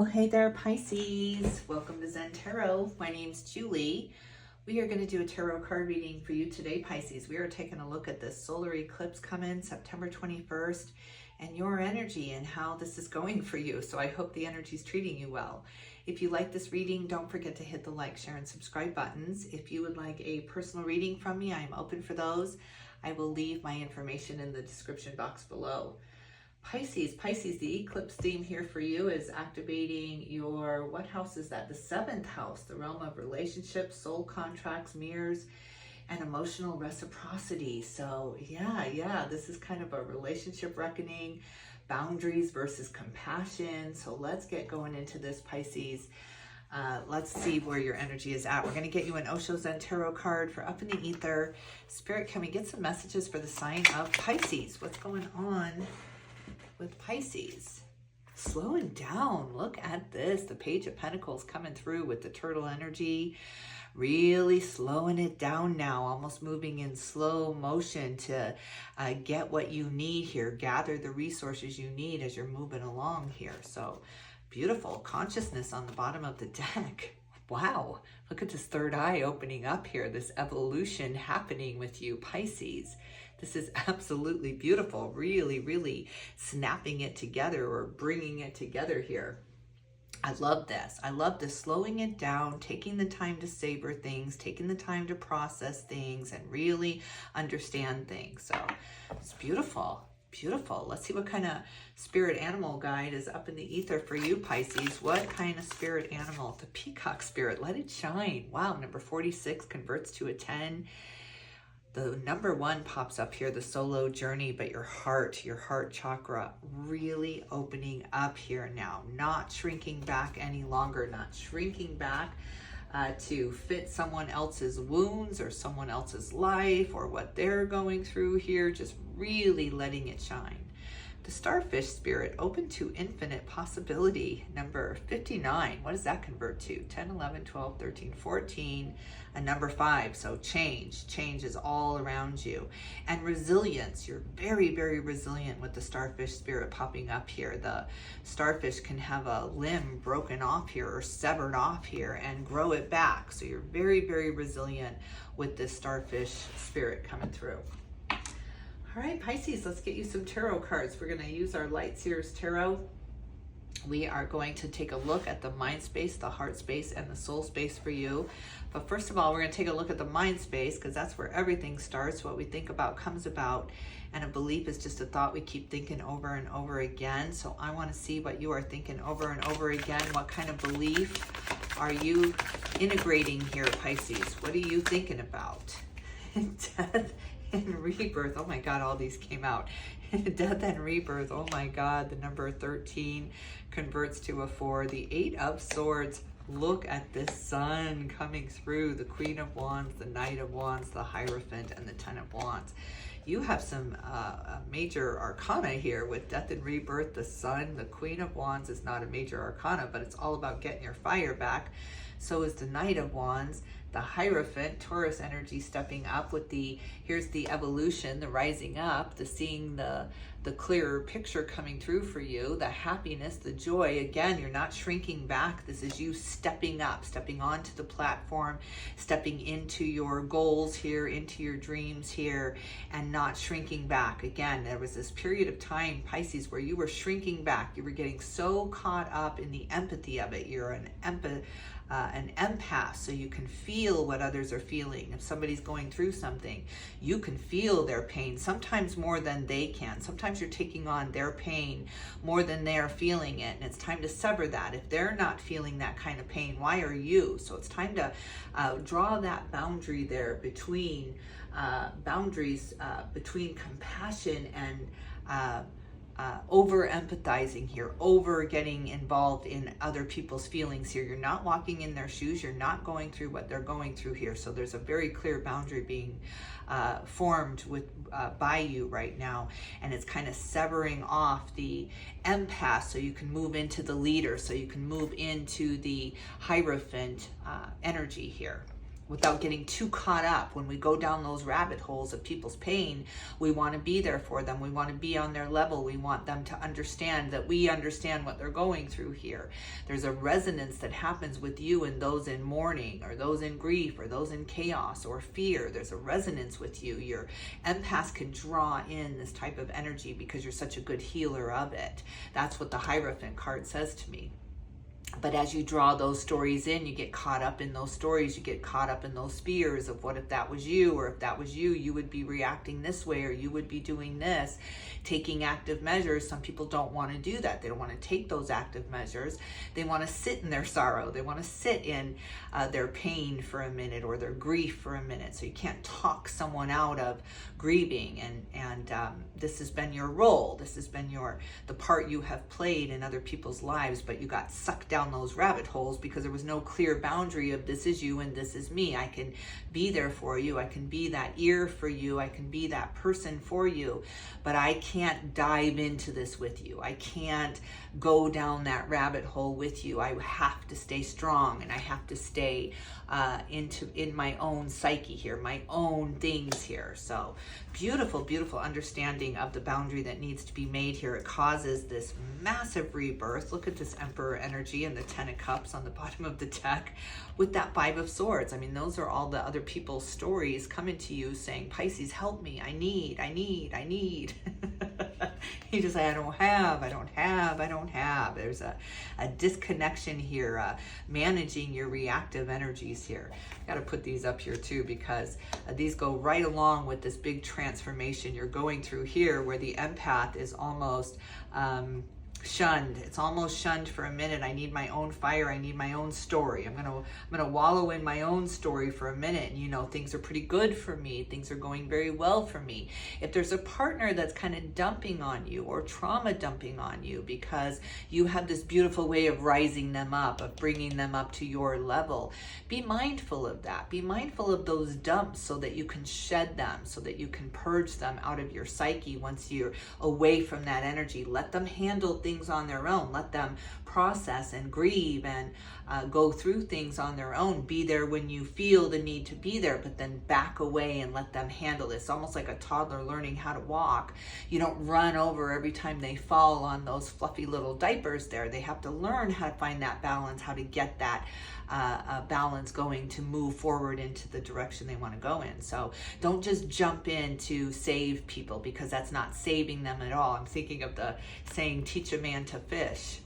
Well, hey there, Pisces. Welcome to Zen Tarot. My name's Julie. We are going to do a tarot card reading for you today, Pisces. We are taking a look at this solar eclipse coming September 21st and your energy and how this is going for you. So I hope the energy is treating you well. If you like this reading, don't forget to hit the like, share, and subscribe buttons. If you would like a personal reading from me, I am open for those. I will leave my information in the description box below. Pisces, the eclipse theme here for you is activating your, what house is that? The 7th house, the realm of relationships, soul contracts, mirrors, and emotional reciprocity. So yeah, this is kind of a relationship reckoning, boundaries versus compassion. So let's get going into this, Pisces. Let's see where your energy is at. We're going to get you an Osho Zen Tarot card for Up in the Ether. Spirit, can we get some messages for the sign of Pisces? What's going on with Pisces? Slowing down. Look at this. The Page of Pentacles coming through with the turtle energy. Really slowing it down now. Almost moving in slow motion to get what you need here. Gather the resources you need as you're moving along here. So beautiful. Consciousness on the bottom of the deck. Wow. Look at this third eye opening up here. This evolution happening with you, Pisces. This is absolutely beautiful. Really snapping it together or bringing it together here. I love this. I love this slowing it down, taking the time to savor things, taking the time to process things and really understand things. So it's beautiful. Beautiful. Let's see what kind of spirit animal guide is up in the ether for you, Pisces. What kind of spirit animal? The peacock spirit. Let it shine. Wow. Number 46 converts to a 10. The number 1 pops up here, the solo journey, but your heart chakra really opening up here now, not shrinking back any longer, not shrinking back to fit someone else's wounds or someone else's life or what they're going through here, just really letting it shine. The starfish spirit, open to infinite possibility. Number 59, what does that convert to? 10, 11, 12, 13, 14, and number 5. So change is all around you. And resilience, you're very resilient with the starfish spirit popping up here. The starfish can have a limb broken off here or severed off here and grow it back. So you're very resilient with this starfish spirit coming through. All right, Pisces, let's get you some tarot cards. We're going to use our Light Seers Tarot. We are going to take a look at the mind space, the heart space, and the soul space for you. But first of all, we're going to take a look at the mind space because that's where everything starts. What we think about comes about. And a belief is just a thought we keep thinking over and over again. So I want to see what you are thinking over and over again. What kind of belief are you integrating here, Pisces? What are you thinking about? Death and rebirth. Oh my God, all these came out. Death and rebirth. Oh my God, the number 13 converts to a 4. The 8 of Swords. Look at this sun coming through. The Queen of Wands, the Knight of Wands, the Hierophant, and the 10 of Wands. You have some major arcana here with death and rebirth. The sun, the Queen of Wands is not a major arcana, but it's all about getting your fire back. So is the Knight of Wands. The Hierophant, Taurus energy stepping up with the, here's the evolution, the rising up, the seeing the clearer picture coming through for you, the happiness, the joy. Again, you're not shrinking back. This is you stepping up, stepping onto the platform, stepping into your goals here, into your dreams here, and not shrinking back. Again, there was this period of time, Pisces, where you were shrinking back. You were getting so caught up in the empathy of it. You're an empath, so you can feel what others are feeling. If somebody's going through something, you can feel their pain, sometimes more than they can. Sometimes you're taking on their pain more than they're feeling it, and it's time to sever that. If they're not feeling that kind of pain, why are you? So it's time to draw that boundary there between between compassion and over empathizing here, over getting involved in other people's feelings here. You're not walking in their shoes. You're not going through what they're going through here. So there's a very clear boundary being formed with by you right now, and it's kind of severing off the empath so you can move into the leader, so you can move into the Hierophant energy here. without getting too caught up. When we go down those rabbit holes of people's pain, we want to be there for them. We want to be on their level. We want them to understand that we understand what they're going through here. There's a resonance that happens with you and those in mourning, or those in grief, or those in chaos or fear. There's a resonance with you. Your empaths can draw in this type of energy because you're such a good healer of it. That's what the Hierophant card says to me. But as you draw those stories in, you get caught up in those stories, you get caught up in those fears of what if that was you, or if that was you, you would be reacting this way, or you would be doing this, taking active measures. Some people don't want to do that. They don't want to take those active measures. They want to sit in their sorrow. They want to sit in their pain for a minute, or their grief for a minute. So you can't talk someone out of grieving. And this has been your role. This has been the part you have played in other people's lives, but you got sucked down those rabbit holes because there was no clear boundary of this is you and this is me. I can be there for you. I can be that ear for you. I can be that person for you, but I can't dive into this with you. I can't go down that rabbit hole with you. I have to stay strong, and I have to stay in my own psyche here, my own things here. So beautiful, beautiful understanding of the boundary that needs to be made here. It causes this massive rebirth. Look at this Emperor energy and the 10 of Cups on the bottom of the deck with that 5 of Swords. I mean, those are all the other people's stories coming to you saying, Pisces, help me. I need. You just say, I don't have. There's a disconnection here, managing your reactive energies here. I got to put these up here too, because these go right along with this big transformation you're going through here, where the empath is almost shunned. It's almost shunned for a minute. I need my own fire. I need my own story. I'm gonna wallow in my own story for a minute. And things are pretty good for me. Things are going very well for me. If there's a partner that's kind of dumping on you, or trauma dumping on you, because you have this beautiful way of rising them up, of bringing them up to your level, be mindful of that. Be mindful of those dumps so that you can shed them, so that you can purge them out of your psyche once you're away from that energy. Let them handle things on their own. Let them process and grieve and go through things on their own. Be there when you feel the need to be there, but then back away and let them handle this. Almost like a toddler learning how to walk. You don't run over every time they fall on those fluffy little diapers there. They have to learn how to find that balance, how to get that balance going to move forward into the direction they want to go in. So don't just jump in to save people, because that's not saving them at all. I'm thinking of the saying, teach a man to fish.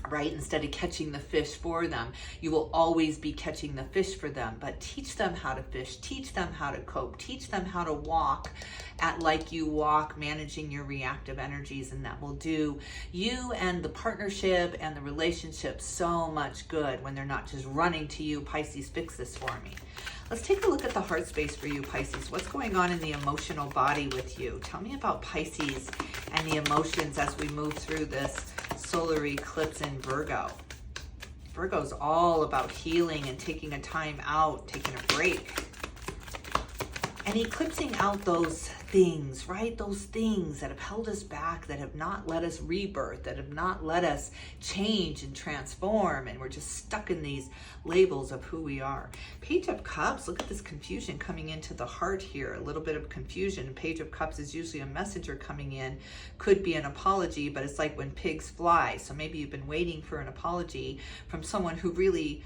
Right? Instead of catching the fish for them, you will always be catching the fish for them. But teach them how to fish, teach them how to cope, teach them how to walk at like you walk, managing your reactive energies, and that will do you and the partnership and the relationship so much good when they're not just running to you, Pisces, fix this for me. Let's take a look at the heart space for you, Pisces. What's going on in the emotional body with you? Tell me about Pisces and the emotions as we move through this solar eclipse in Virgo. Virgo's all about healing and taking a time out, taking a break, and eclipsing out those things, right? Those things that have held us back, that have not let us rebirth, that have not let us change and transform, and we're just stuck in these labels of who we are. Page of Cups, look at this confusion coming into the heart here, a little bit of confusion. Page of Cups is usually a messenger coming in, could be an apology, but it's like when pigs fly. So maybe you've been waiting for an apology from someone who really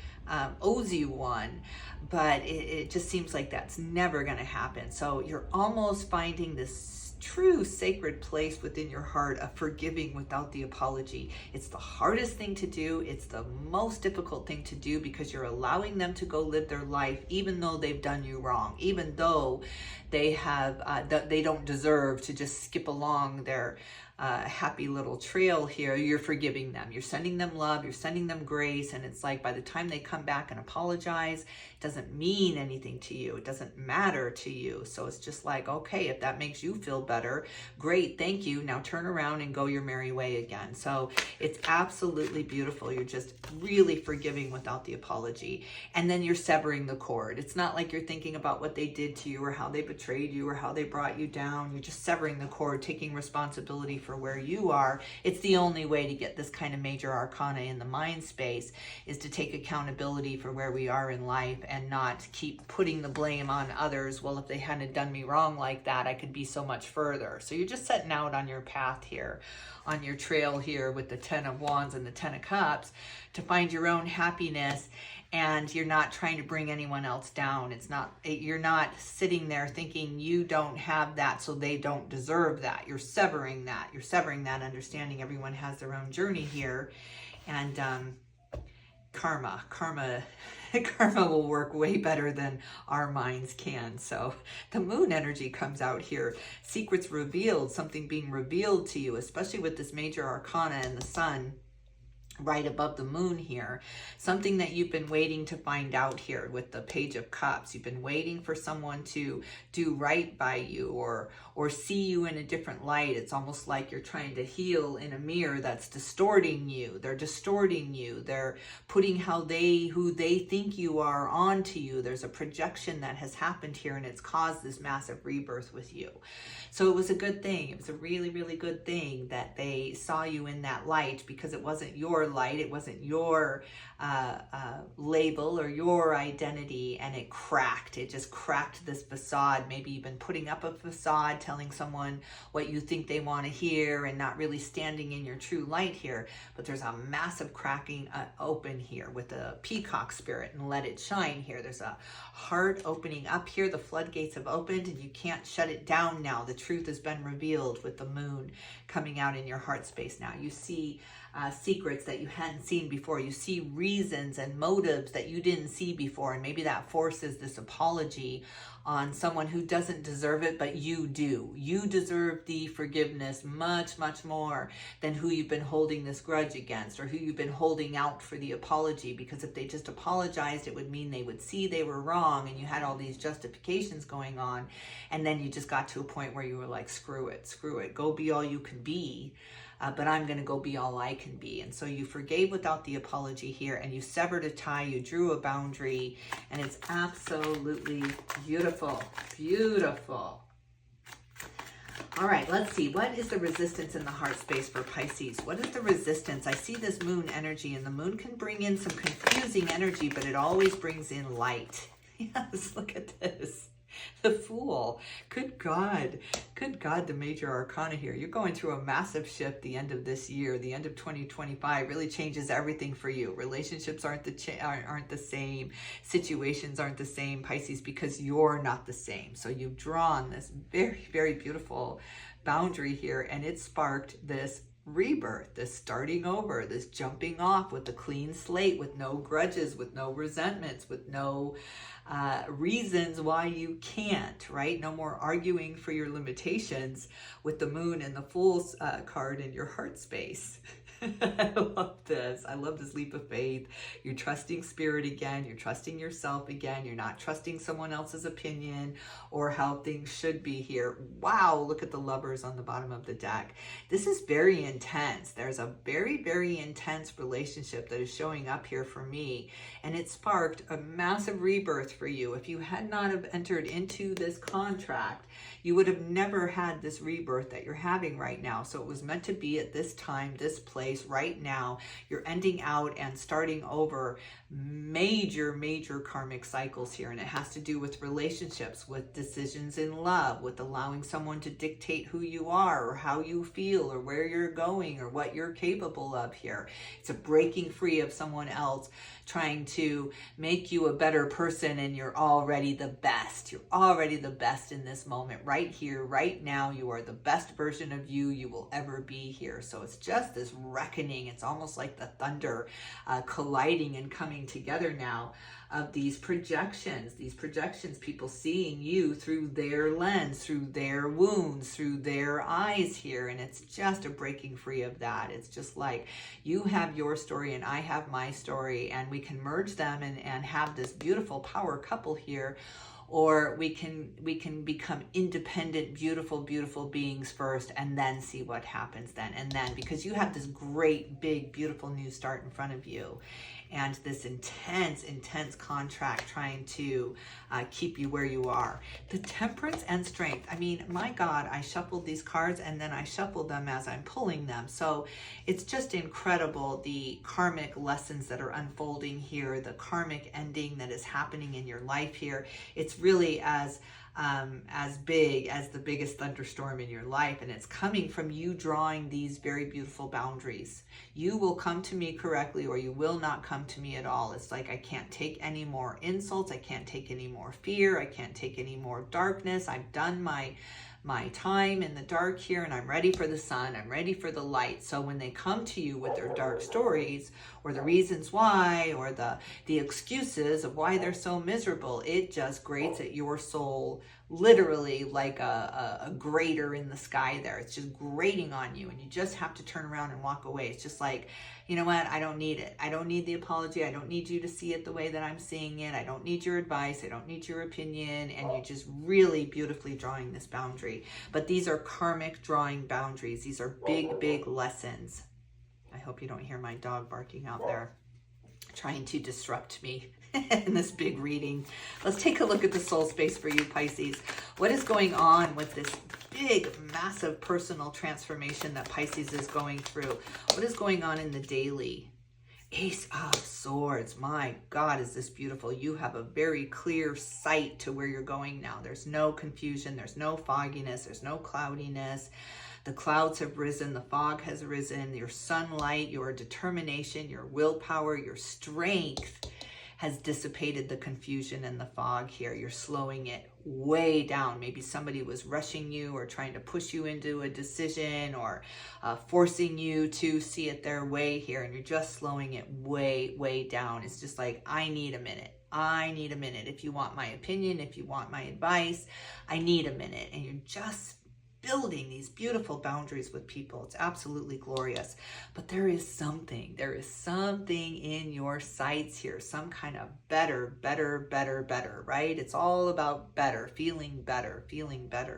owes you one, but it just seems like that's never going to happen. So you're almost finding this true sacred place within your heart of forgiving without the apology. It's the hardest thing to do. It's the most difficult thing to do, because you're allowing them to go live their life even though they've done you wrong, even though they have they don't deserve to just skip along their happy little trail here. You're forgiving them. You're sending them love. You're sending them grace. And it's like by the time they come back and apologize, it doesn't mean anything to you. It doesn't matter to you. So it's just like, okay, if that makes you feel better, great, thank you. Now turn around and go your merry way again. So it's absolutely beautiful. You're just really forgiving without the apology. And then you're severing the cord. It's not like you're thinking about what they did to you or how they betrayed you or how they brought you down. You're just severing the cord, taking responsibility for for where you are. It's the only way to get this kind of major arcana in the mind space, is to take accountability for where we are in life and not keep putting the blame on others. Well, if they hadn't done me wrong like that, I could be so much further. So you're just setting out on your path here, on your trail here with the 10 of Wands and the 10 of Cups, to find your own happiness. And you're not trying to bring anyone else down. You're not sitting there thinking you don't have that, so they don't deserve that. You're severing that. You're severing that understanding. Everyone has their own journey here. And karma will work way better than our minds can. So the moon energy comes out here. Secrets revealed, something being revealed to you, especially with this major arcana and the sun right above the moon here. Something that you've been waiting to find out here with the Page of Cups. You've been waiting for someone to do right by you or see you in a different light. It's almost like you're trying to heal in a mirror that's distorting you. They're distorting you. They're putting who they think you are onto you. There's a projection that has happened here, and it's caused this massive rebirth with you. So it was a good thing. It was a really, really good thing that they saw you in that light, because it wasn't your light. It wasn't your label or your identity, and it cracked. It just cracked this facade. Maybe you've been putting up a facade, telling someone what you think they want to hear and not really standing in your true light here. But there's a massive cracking open here with the peacock spirit, and let it shine here. There's a heart opening up here. The floodgates have opened and you can't shut it down now. The truth has been revealed with the moon coming out in your heart space now. You see secrets that you hadn't seen before. You see reasons and motives that you didn't see before, and maybe that forces this apology on someone who doesn't deserve it, but you do. You deserve the forgiveness much, much more than who you've been holding this grudge against, or who you've been holding out for the apology, because if they just apologized, it would mean they would see they were wrong, and you had all these justifications going on, and then you just got to a point where you were like, screw it, go be all you can be. But I'm going to go be all I can be. And so you forgave without the apology here, and you severed a tie, you drew a boundary, and it's absolutely beautiful, beautiful. All right, let's see. What is the resistance in the heart space for Pisces? What is the resistance? I see this moon energy, and the moon can bring in some confusing energy, but it always brings in light. Yes, look at this. The Fool. Good God, the major arcana here. You're going through a massive shift the end of this year. The end of 2025 really changes everything for you. Relationships aren't the same. Situations aren't the same, Pisces, because you're not the same. So you've drawn this very, very beautiful boundary here, and it sparked this rebirth, this starting over, this jumping off with a clean slate, with no grudges, with no resentments, with no reasons why you can't, right? No more arguing for your limitations with the moon and the Fool's card in your heart space. I love this. I love this leap of faith. You're trusting spirit again. You're trusting yourself again. You're not trusting someone else's opinion or how things should be here. Wow, look at the Lovers on the bottom of the deck. This is very intense. There's a very, very intense relationship that is showing up here for me, and it sparked a massive rebirth for you. If you had not have entered into this contract, you would have never had this rebirth that you're having right now. So it was meant to be at this time, this place, right now. You're ending out and starting over major, major karmic cycles here. And it has to do with relationships, with decisions in love, with allowing someone to dictate who you are or how you feel or where you're going or what you're capable of here. It's a breaking free of someone else trying to make you a better person, and you're already the best. You're already the best in this moment, right here, right now. You are the best version of you will ever be here. So it's just this reckoning. It's almost like the thunder colliding and coming together now of these projections, people seeing you through their lens, through their wounds, through their eyes here. And it's just a breaking free of that. It's just like you have your story and I have my story, and we can merge them and have this beautiful power couple here. Or we can become independent, beautiful, beautiful beings first, and then see what happens then. And then, because you have this great, big, beautiful new start in front of you. and this intense contract trying to keep you where you are. The Temperance and Strength. I mean, my God, I shuffled these cards and then I shuffled them as I'm pulling them. So it's just incredible, the karmic lessons that are unfolding here, the karmic ending that is happening in your life here. It's really as big as the biggest thunderstorm in your life, and it's coming from you drawing these very beautiful boundaries. You will come to me correctly, or you will not come to me at all. It's like, I can't take any more insults, I can't take any more fear, I can't take any more darkness. I've done my time in the dark here, and I'm ready for the sun, I'm ready for the light. So when they come to you with their dark stories, or the reasons why, or the excuses of why they're so miserable, it just grates at your soul, literally like a grater in the sky there. It's just grating on you, and you just have to turn around and walk away. It's just like, you know what, I don't need it. I don't need the apology. I don't need you to see it the way that I'm seeing it. I don't need your advice. I don't need your opinion. And you're just really beautifully drawing this boundary. But these are karmic drawing boundaries. These are big lessons. I hope you don't hear my dog barking out there, trying to disrupt me in this big reading. Let's take a look at the soul space for you, Pisces. What is going on with this big, massive personal transformation that Pisces is going through? What is going on in the daily? Ace of Swords. My God, is this beautiful. You have a very clear sight to where you're going now. There's no confusion. There's no fogginess. There's no cloudiness. The clouds have risen, the fog has risen, your sunlight, your determination, your willpower, your strength has dissipated the confusion and the fog here. You're slowing it way down. Maybe somebody was rushing you or trying to push you into a decision, or forcing you to see it their way here, and you're just slowing it way down. It's just like, I need a minute. I need a minute. If you want my opinion, if you want my advice, I need a minute. And you're just building these beautiful boundaries with people. It's absolutely glorious. But there is something in your sights here, some kind of better, right? It's all about better, feeling better.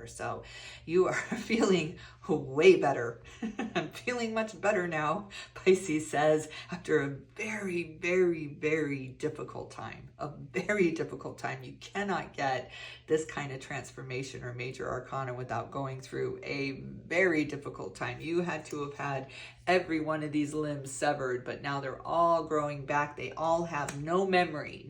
So you are feeling way better. I'm feeling much better now, Pisces says, after a very difficult time. A very difficult time. You cannot get this kind of transformation or major arcana without going through a very difficult time. You had to have had every one of these limbs severed, but now they're all growing back. They all have no memory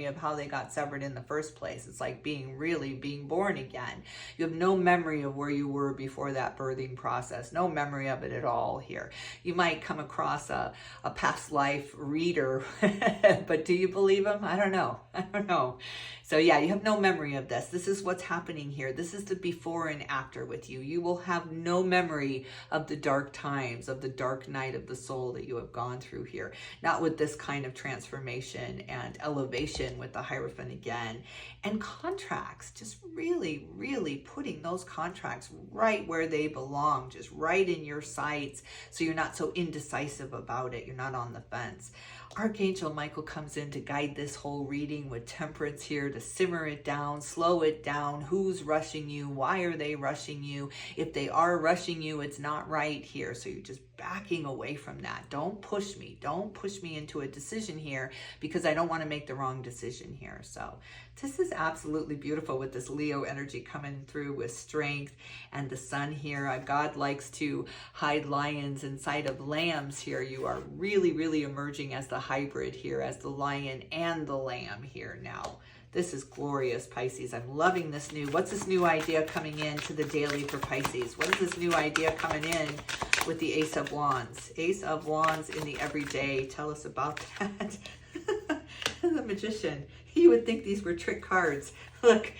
of how they got severed in the first place. It's like being born again. You have no memory of where you were before that birthing process. No memory of it at all here. You might come across a past life reader, but do you believe them? I don't know. So yeah, you have no memory of this. This is what's happening here. This is the before and after with you. You will have no memory of the dark times, of the dark night of the soul that you have gone through here. Not with this kind of transformation and elevation with the Hierophant again. And contracts, just really putting those contracts right where they belong, just right in your sights, so you're not so indecisive about it. You're not on the fence. Archangel Michael comes in to guide this whole reading with Temperance here, to simmer it down, slow it down. Who's rushing you? Why are they rushing you? If they are rushing you, it's not right here. So you're just backing away from that. Don't push me. Don't push me into a decision here, because I don't want to make the wrong decision here. So this is absolutely beautiful with this Leo energy coming through with strength and the sun here. God likes to hide lions inside of lambs here. You are really emerging as the hybrid here, as the lion and the lamb here now. This is glorious, Pisces. I'm loving this what's this new idea coming in to the daily for Pisces? What is this new idea coming in with the Ace of Wands? Ace of Wands in the everyday. Tell us about that. The Magician. You would think these were trick cards. Look,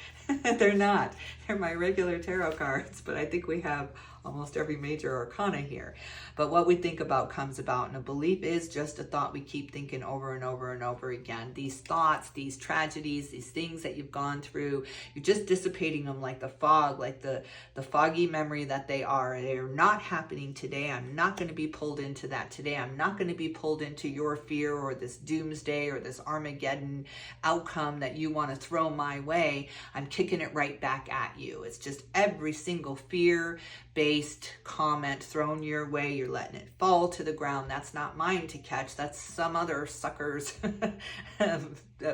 they're not. They're my regular tarot cards, but I think we have almost every major arcana here. But what we think about comes about, and a belief is just a thought we keep thinking over and over again. These thoughts, these tragedies, these things that you've gone through, you're just dissipating them like the fog, like the foggy memory that they are. They're not happening today. I'm not going to be pulled into that today. I'm not going to be pulled into your fear or this doomsday or this Armageddon outcome that you want to throw my way. I'm kicking it right back at you. It's just every single fear-based based comment thrown your way. You're letting it fall to the ground. That's not mine to catch. That's some other sucker's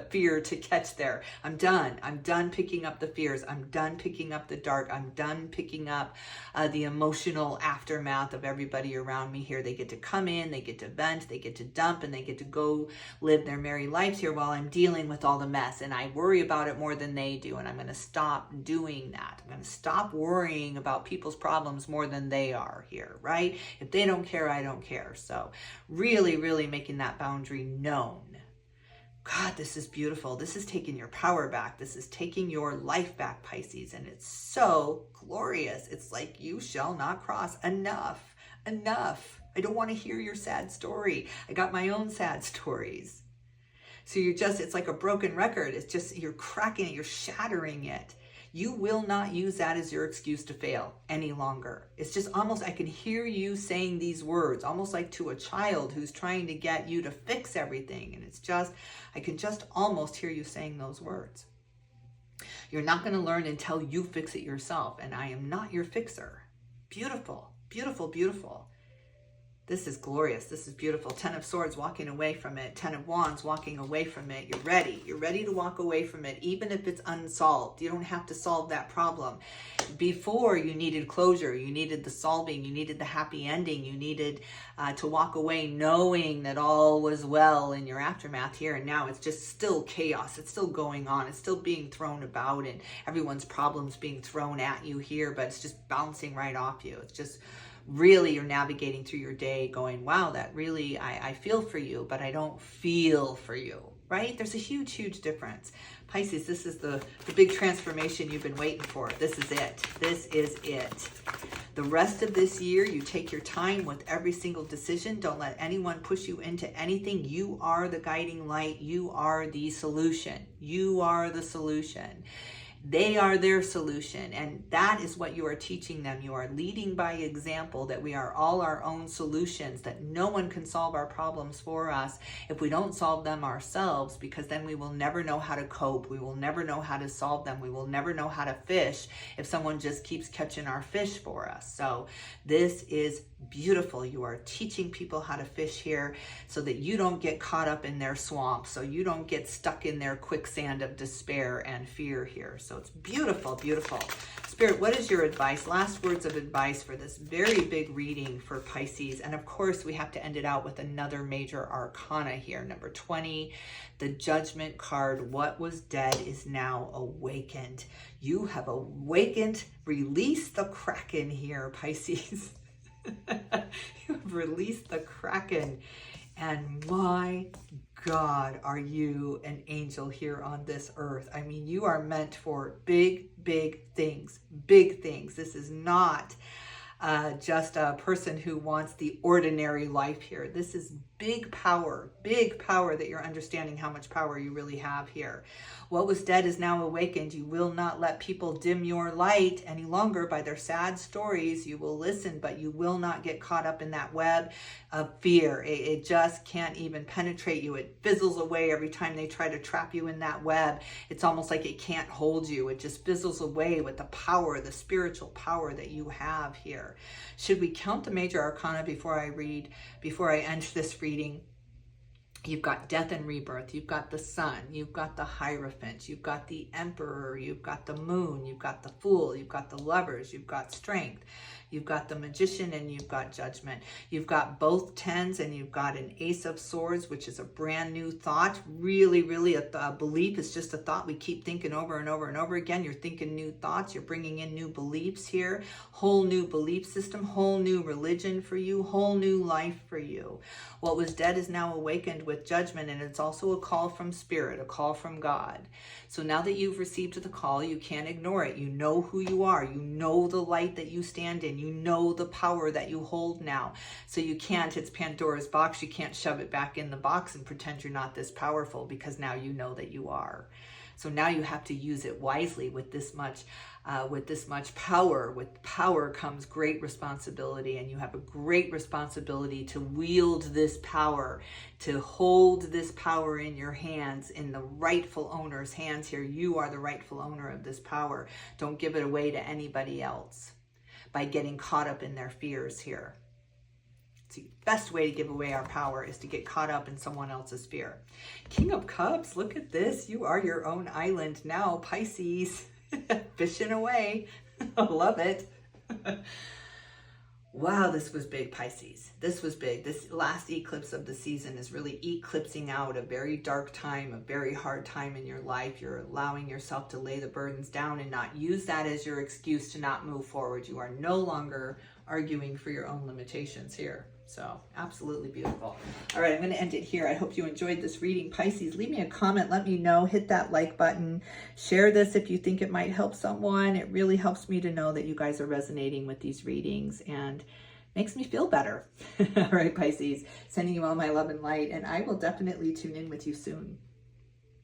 fear to catch there. I'm done picking up the fears. I'm done picking up the dark. I'm done picking up the emotional aftermath of everybody around me here. They get to come in, they get to vent, they get to dump, and they get to go live their merry lives here while I'm dealing with all the mess. And I worry about it more than they do. And I'm going to stop doing that. I'm going to stop worrying about people's problems more than they are here, right? If they don't care, I don't care. So really, really making that boundary known. God, this is beautiful. This is taking your power back. This is taking your life back, Pisces. And it's so glorious. It's like, you shall not cross. Enough. I don't want to hear your sad story. I got my own sad stories. So it's like a broken record. It's just, you're cracking it. You're shattering it. You will not use that as your excuse to fail any longer. It's just almost, I can hear you saying these words, almost like to a child who's trying to get you to fix everything. And it's just, I can just almost hear you saying those words. You're not going to learn until you fix it yourself. And I am not your fixer. Beautiful, beautiful, beautiful. This is glorious. This is beautiful. 10 of Swords walking away from it. 10 of Wands walking away from it. You're ready. You're ready to walk away from it, even if it's unsolved. You don't have to solve that problem. Before, you needed closure. You needed the solving. You needed the happy ending. You needed to walk away knowing that all was well in your aftermath here. And now it's just still chaos. It's still going on. It's still being thrown about, and everyone's problems being thrown at you here, but it's just bouncing right off you. It's just really, you're navigating through your day going, wow, that really, I feel for you, but I don't feel for you, right? There's a huge, huge difference. Pisces, this is the big transformation you've been waiting for. This is it. This is it. The rest of this year, you take your time with every single decision. Don't let anyone push you into anything. You are the guiding light. You are the solution. You are the solution. They are their solution, and that is what you are teaching them. You are leading by example, that we are all our own solutions, that no one can solve our problems for us if we don't solve them ourselves, because then we will never know how to cope. We will never know how to solve them. We will never know how to fish if someone just keeps catching our fish for us. So this is beautiful. You are teaching people how to fish here so that you don't get caught up in their swamp, so you don't get stuck in their quicksand of despair and fear here. So it's beautiful, beautiful. Spirit, what is your advice? Last words of advice for this very big reading for Pisces. And of course, we have to end it out with another major arcana here. Number 20, the Judgment card. What was dead is now awakened. You have awakened. Release the Kraken here, Pisces. You have released the Kraken. And my God, are you an angel here on this earth? I mean, you are meant for big, big things. Big things. This is not just a person who wants the ordinary life here. This is big power that you're understanding how much power you really have here. What was dead is now awakened. You will not let people dim your light any longer by their sad stories. You will listen, but you will not get caught up in that web of fear. It just can't even penetrate you. It fizzles away every time they try to trap you in that web. It's almost like it can't hold you. It just fizzles away with the power, the spiritual power that you have here. Should we count the major arcana before I end this reading? You've got death and rebirth. You've got the sun. You've got the Hierophant. You've got the Emperor. You've got the Moon. You've got the Fool. You've got the Lovers. You've got Strength. You've got the Magician, and you've got Judgment. You've got both Tens, and you've got an Ace of Swords, which is a brand new thought. Really, really a belief. It's just a thought we keep thinking over and over and over again. You're thinking new thoughts. You're bringing in new beliefs here. Whole new belief system. Whole new religion for you. Whole new life for you. What was dead is now awakened with Judgment, and it's also a call from Spirit, a call from God. So now that you've received the call, you can't ignore it. You know who you are. You know the light that you stand in. You know the power that you hold now. So you can't, it's Pandora's box. You can't shove it back in the box and pretend you're not this powerful, because now you know that you are. So now you have to use it wisely with this much power. With power comes great responsibility, and you have a great responsibility to wield this power, to hold this power in your hands, in the rightful owner's hands here. You are the rightful owner of this power. Don't give it away to anybody else. by getting caught up in their fears here. It's the best way to give away our power is to get caught up in someone else's fear. King of Cups, look at this. You are your own island now, Pisces. Fishing away. I love it. Wow, this was big, Pisces. This was big. This last eclipse of the season is really eclipsing out a very dark time, a very hard time in your life. You're allowing yourself to lay the burdens down and not use that as your excuse to not move forward. You are no longer arguing for your own limitations here. So absolutely beautiful. All right, I'm going to end it here. I hope you enjoyed this reading, Pisces. Leave me a comment. Let me know. Hit that like button. Share this if you think it might help someone. It really helps me to know that you guys are resonating with these readings and makes me feel better. All right, Pisces. Sending you all my love and light, and I will definitely tune in with you soon.